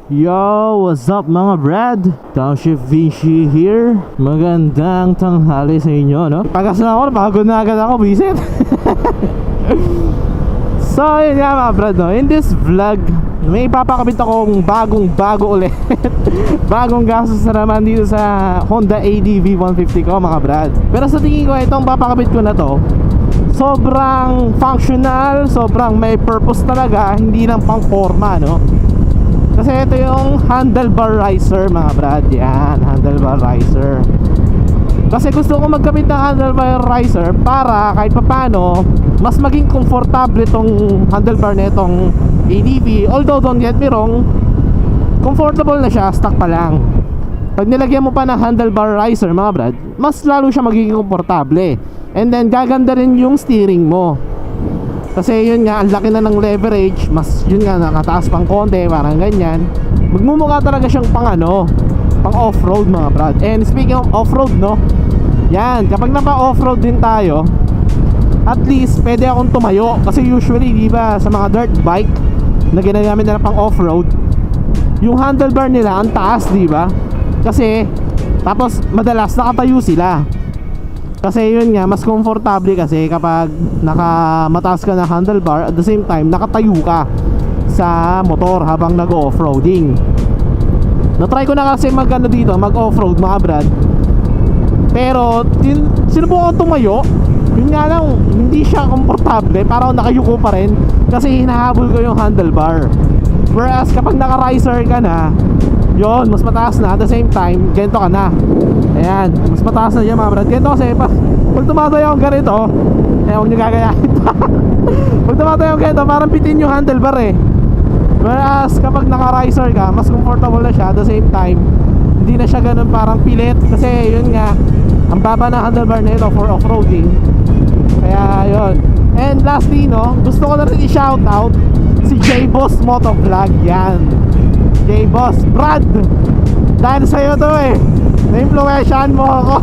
Yo, what's up mga brad? DownShiftVinci here. Magandang tanghali sa inyo, no? Pagas na ako, pagod na agad ako, bisit. So, yun nga mga brad, no? In this vlog, may ipapakabit akong bago ulit. Bagong gastos na naman dito sa Honda ADV 150 ko mga brad. Pero sa tingin ko, itong papakabit ko na to, sobrang functional, sobrang may purpose talaga, hindi lang pang forma, no? Kasi ito yung handlebar riser mga brad. Yan, handlebar riser. Kasi gusto ko magkabit ng handlebar riser para kahit papano mas maging komportable itong handlebar na itong ADV. Although don't get me wrong, comfortable na siya, stock pa lang. Pag nilagyan mo pa ng handlebar riser mga brad, mas lalo siya magiging komportable. And then gaganda rin yung steering mo. Kasi yun nga, ang laki na ng leverage. Mas yun nga, nakataas pang konti, parang ganyan. Magmumukha talaga siyang pang pang off-road mga brad. And speaking of off-road, no, yan, kapag napa-off-road din tayo, at least pwede akong tumayo. Kasi usually, di ba, sa mga dirt bike na ginagamit nila pang off-road, yung handlebar nila ang taas, di ba? Kasi tapos madalas nakatayo sila. Kasi yun nga, mas komportable kasi kapag mataas ka na handlebar, at the same time nakatayo ka sa motor habang nag-off-roading. Na-try ko na kasi dito, mag-off-road mga brad. Pero sinubukan ko tumayo. Yun nga lang, hindi siya komportable. Parang nakayuko pa rin kasi hinahabol ko yung handlebar. Whereas kapag naka-riser ka na, yun, mas mataas na. At the same time, ganito ka na. Ayan, mas mataas na dyan mga brad. Ganito kasi pag tumatayo akong ganito, huwag nyo gagayahin. Pag tumatayo akong ganito, parang bitin yung handlebar eh. Whereas kapag naka-riser ka, mas comfortable na siya. At the same time, hindi na siya ganun parang pilit. Kasi yun nga, ang baba ng handlebar na ito for off-roading. Kaya yun. And lastly, no, gusto ko na rin i-shoutout si J-Boss Motovlog. Yan, J-Boss Brad, dahil sa'yo to eh, na-influensyahan mo ako.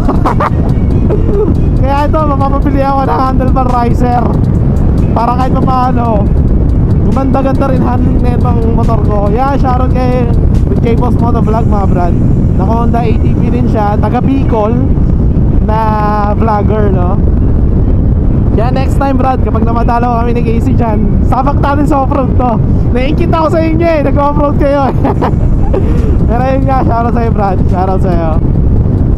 Kaya ito, mapapabili ako ng handlebar riser para kahit pa paano gumanda-ganda rin handling na itong motor ko. Yan, shoutout kay J-Boss Motovlog mga brad. Naka Honda ATV din siya, taga Bicol na vlogger, no? Yan, next time brad, kapag namadalaw kami ni Casey dyan, sabak natin sa off-road to. Naingkit ako sa inyo eh, nag-off-road kayo. Pero yun nga, shoutout sa'yo brad, shoutout sa'yo.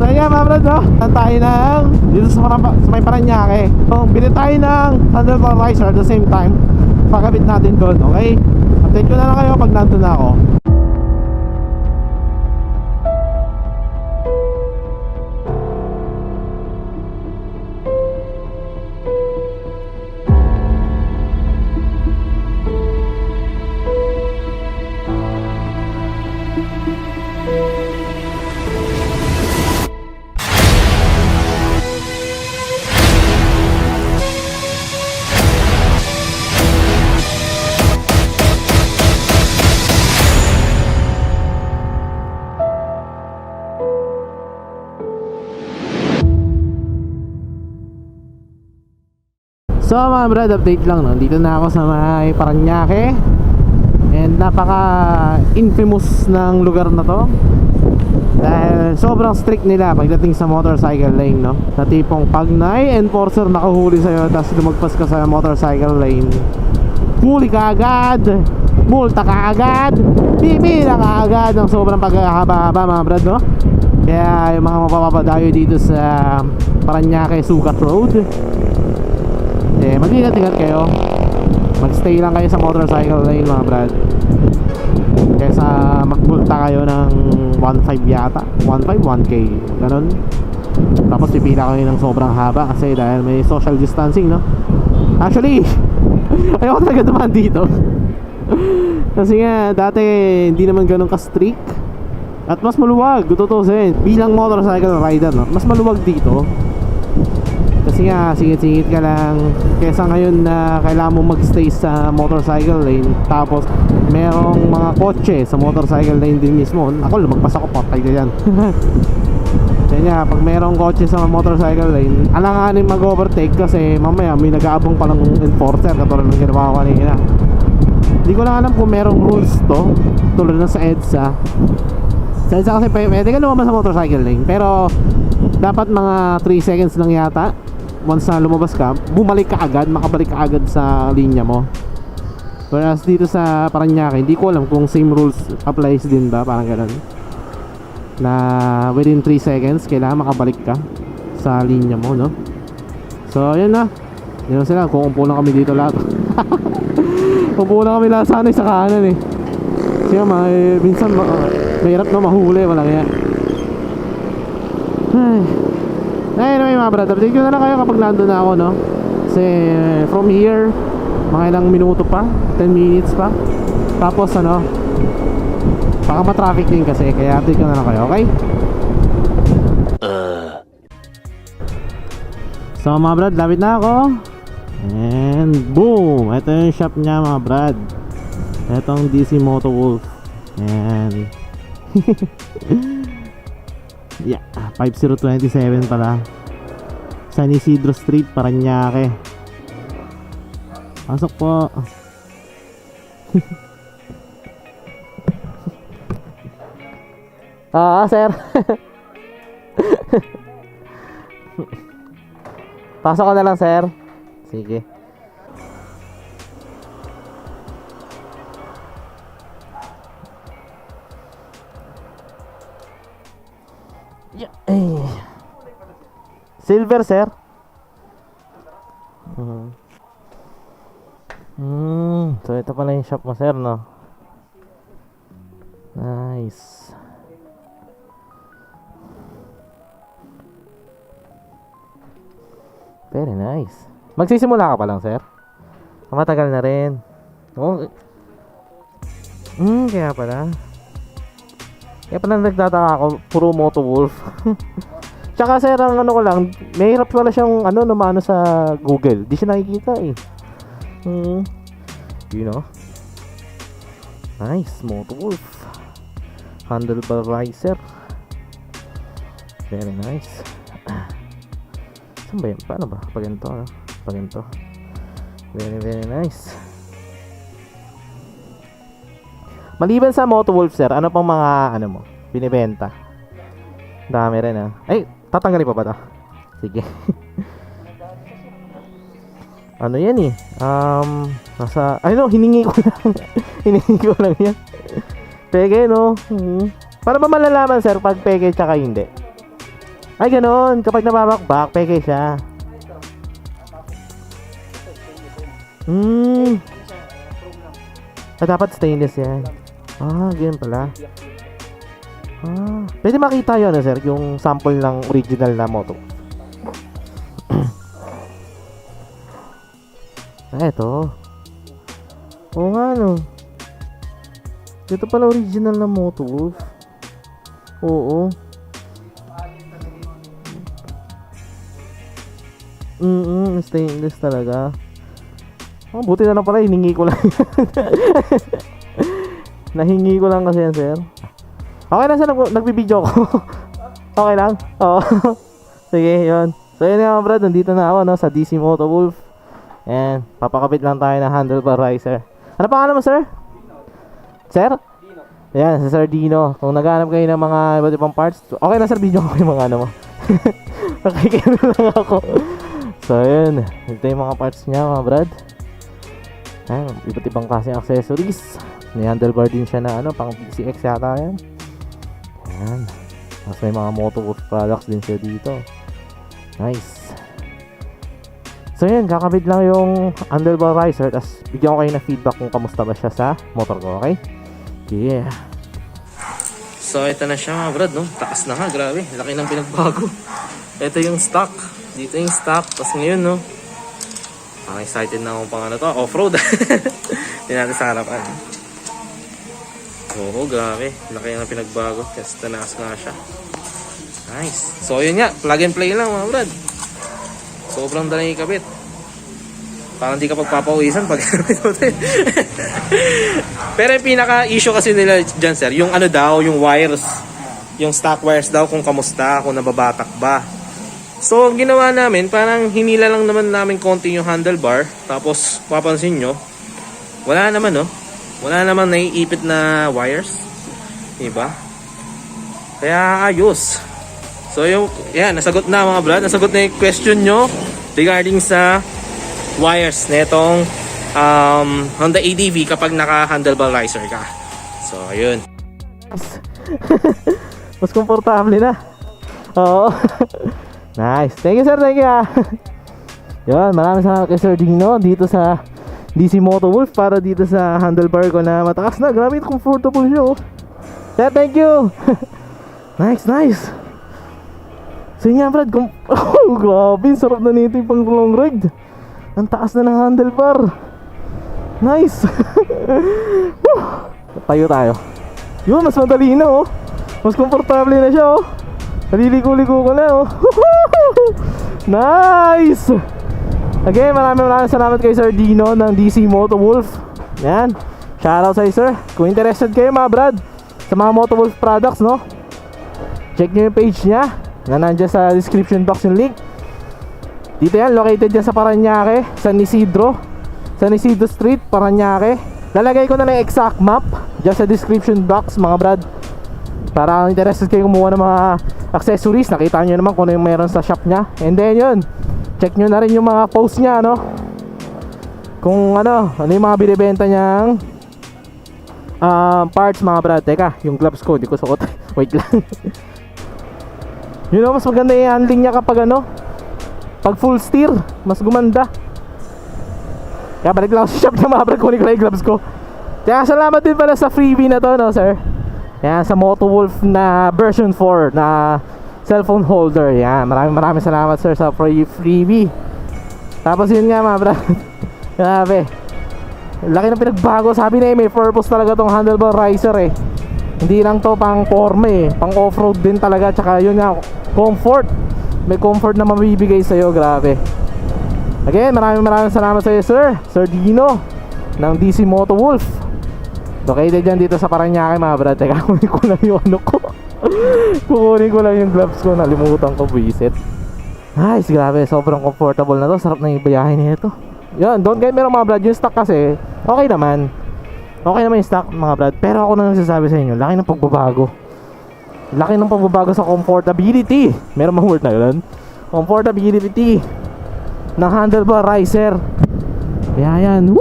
So yun nga mga brad, no? Tayo ng dito sa may parañaque. So, bili tayo ng handlebar riser at the same time pakabit natin doon, okay? Update ko na lang kayo pag nandun na ako. So mga brad, update lang, no? Dito na ako sa may Parañaque. And napaka infamous ng lugar na to dahil sobrang strict nila pagdating sa motorcycle lane, no? Na tipong pag na-enforcer nakahuli sa'yo tapos lumagpas ka sa motorcycle lane, huli ka agad, multa ka agad, pipila ka agad ng sobrang paghahaba-haba mga brad, no? Kaya yung mga mapapadayo dito sa Parañaque Sucat Road, mag-ingat-ingat kayo. Mag-stay lang kayo sa motorcycle lane mga brad, kaysa magmulta kayo ng 1.5 yata, 1.5, 1K ganun. Tapos pipila kayo ng sobrang haba kasi dahil may social distancing, no? Actually ayoko talaga dumaan dito. Kasi nga dati hindi naman ganun ka-strict at mas maluwag, tutusin bilang motorcycle rider, no? Mas maluwag dito kasi nga singit-singit ka lang, kesa ngayon na kailangan mo magstay sa motorcycle lane tapos merong mga kotse sa motorcycle lane din mismo. Ako lumagpas ako, patay ka yan. Kaya nga, pag merong kotse sa motorcycle lane, alanganin mag-overtake kasi mamaya may nag-aabang palang enforcer katulad ng ginawa ko kanina. Hindi ko lang alam kung merong rules to, tulad na sa EDSA. Sa EDSA kasi pwede ka lumabas sa motorcycle lane, pero dapat mga 3 seconds lang yata. Once na lumabas ka, bumalik ka agad, makabalik ka agad sa linya mo. Whereas dito sa Parañaque, hindi ko alam kung same rules applies din ba, parang ganun, na within 3 seconds kailangan makabalik ka sa linya mo, no? So yun na, yun na sila, kukumpo lang kami dito lahat. Kukumpo lang kami lahat sana sa kanan eh. Kasi minsan mahirap na mahuli, walang yan. Anyway mga brother, thank you na lang kayo kapag nandun na ako, no? Kasi from here, mga ilang minuto pa, 10 minutes pa. Tapos ano, baka ma-traffic din kasi, kaya update ko na lang kayo, okay? So mga brad, lapit na ako. And boom! Ito yung shop niya mga brad. Itong DC Motowolf. And yeah, 5027 pala. San Isidro Street, Parañaque. Pasok po. Sir. Pasok ko na lang, sir. Sige. Yeah. Silver, sir. So ito pala yung shop mo, sir, no? Nice. Very nice. Magsisimula ka pa lang, sir? Matagal na rin. Oh. Kaya pala. Kaya pala nagtataka ako, puro Motowolf. Tsaka sir, ang ano ko lang, may hirap pala siyang namano sa Google. Di siya nakikita eh. You know. Nice, Motowolf. Handlebar riser. Very nice. Saan ba yun? Paano ba? Pag ganito, no? Pag ganito. Very, very nice. Maliban sa Motowolf, sir, ano pang mga, mo, binibenta? Dami rin, ha? Ay, tatanggalin pa ba ito? Sige. Ano yan, eh? Hiningi ko lang. Hiningi ko lang yan. Peke, no? Paano ba malalaman, sir, pag peke tsaka hindi? Ay, ganoon. Kapag nababakbak, peke siya. Dapat stainless yan. Ganyan pala. Pwede makita yun, sir, yung sample ng original na moto. Ito. Oo nga, no. Ito pala original na Motowolf. Oo. Stainless talaga. Buti na lang pala, hiningi ko lang. Nahingi ko lang kasi yan, sir. Okay na, sir, nagbibideo ko. Okay lang? Oo. Sige, yun. So yun nga, brad, nandito na ako, no, sa DC Motowolf. And papakapit lang tayo ng handlebar riser. Ano pangalan mo, sir? Sir? Dino. Yan, si Sir Dino. Kung naghanap kayo ng mga iba't ibang parts, okay na, sir, video ko yung mga mo. Nakikita lang ako. So yun, ito yung mga parts niya, mga brad. Ayan, iba't ibang klaseng accessories. May handlebar din siya na pang PCX yata yan. Ayan. Tapos may mga Motowolf products din siya dito. Nice. So yun, kakabit lang yung handlebar riser. Tapos bigyan ko kayo na feedback kung kamusta ba siya sa motor ko, okay? Yeah. So ito na siya, mga brad, no? Taas na nga, grabe. Laki ng pinagbago. Ito yung stock. Dito yung stock. Tapos ngayon, no? Excited na akong pang to, off-road. Hindi natin sa harapan. Oo, grabe. Laki na pinagbago. Kasi tanaas nga siya. Nice. So yun nga, plug and play lang, mga brad. Sobrang dalang ikabit. Parang di ka pagpapawisan pag Pero yung pinaka-issue kasi nila dyan, sir, yung daw, yung wires. Yung stock wires daw, kung kamusta, kung nababatak ba. So, ang ginawa namin, parang hinila lang naman namin konti yung handlebar. Tapos, papansin nyo, wala naman, no? Wala naman naiipit na wires. Diba? Kaya ayos. So yan, nasagot na mga brad. Nasagot na yung question nyo regarding sa wires netong Honda ADV kapag naka-handlebar riser ka. So ayun. Mas komportable na. Oo. Nice. Thank you sir, thank you Yun, maraming salamat kay Sir Dino dito sa DC Motowolf para dito sa handlebar ko na matakas na. Grabe, comfortable siya oh. Yeah, thank you. Nice, nice. So yun nga brad, oh, grabe, sarap na nito yung pang long ride. Ang taas na ng handlebar. Nice. Tayo tayo. Yun, mas madali na oh. Mas komportable na siya oh. Naliligo-ligo ko na oh. Nice. Again, maraming salamat kay Sir Dino ng DC Motowolf. Yan, shoutout sa'yo sir. Kung interested kayo mga brad sa mga Motowolf products, no, check nyo yung page niya na nandiyan sa description box yung link. Dito yan, located dyan sa Parañaque, San Isidro Street, Parañaque. Lalagay ko na lang exact map dyan sa description box mga brad, para interested kayo kumuha ng mga accessories. Nakita nyo naman kung ano yung meron sa shop nya. And then yun, check nyo na rin yung mga post nya, no, kung ano yung mga binibenta nyang parts mga brad. Teka, yung gloves ko hindi ko suot. Wait lang. You know, mas maganda yung handling niya kapag ano, pag full steer, mas gumanda. Kaya balik lang sa shop na mga brad, kunin ko lang yung gloves ko. Kaya salamat din pala sa freebie na to, no sir. Yan, sa Motowolf na version 4 na cellphone holder. Yan, maraming salamat sir sa freebie. Tapos yun nga mga brad. Grabe, laki ng pinagbago. Sabi na may purpose talaga tong handlebar riser eh. Hindi lang to pang forme eh, pang off-road din talaga. Tsaka yun nga, comfort. May comfort na mabibigay sa'yo, grabe. Again, maraming salamat sa'yo sir, Sir Dino ng DC Motowolf. Located dyan dito sa Parañaque mga brad. Teka, kunin ko lang yung ano ko. Kukunin ko lang yung gloves ko, nalimutan ko, visit. Nice, grabe, sobrang comfortable na to. Sarap na yung bayahin nito. Yun, don't get me wrong mga brad, yung stock kasi okay naman yung stock mga brad. Pero ako na nagsasabi sa inyo, laki ng pagbabago. Laki ng pagbabago sa comfortability. Meron bang word na yun? Comfortability ng handlebar riser. Kaya yan,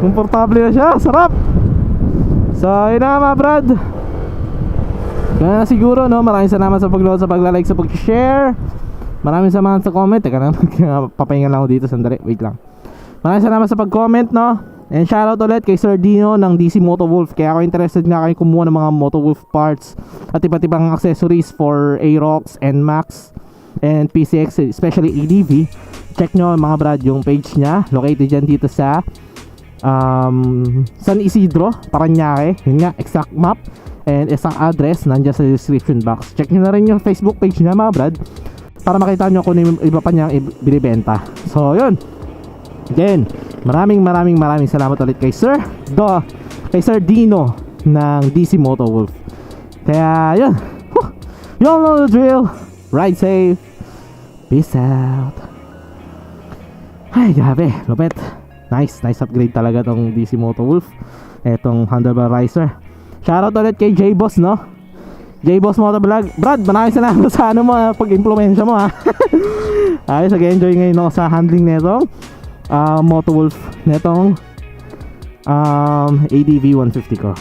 komportable na siya, sarap. So yun na mga brad. Kaya siguro no, maraming salamat sa pag-load, sa pagla-like, sa pag-share. Maraming salamat sa comment. Teka lang, papahinga lang ako dito sandali, wait lang. Maraming salamat sa pag-comment no. And shoutout ulit kay Sir Dino ng DC Motowolf. Kaya ako interested nga kayo kumuha ng mga Motowolf parts at iba't ibang accessories for Aerox and Max and PCX, especially ADV. Check nyo mga brad yung page nya. Located dyan dito sa San Isidro, Parañaque. Yun nga, exact map and isang address nandiyan sa description box. Check nyo na rin yung Facebook page nya mga brad, para makita nyo kung yung iba pa niyang binibenta. So yun, again, maraming salamat ulit kay Sir Dino ng DC Motowolf. Kaya yun, you all know the drill. Ride safe, peace out. Ay grabe, lupit. Nice upgrade talaga tong DC Motowolf, etong handlebar riser. Shoutout ulit kay J-Boss no, J-Boss Motovlog. Brad, maraming salamat sa ano mo, pag-impluensya mo ha. Ayos, nag-enjoy ngayon ako sa handling netong Motowolf netong ADV 150 ko.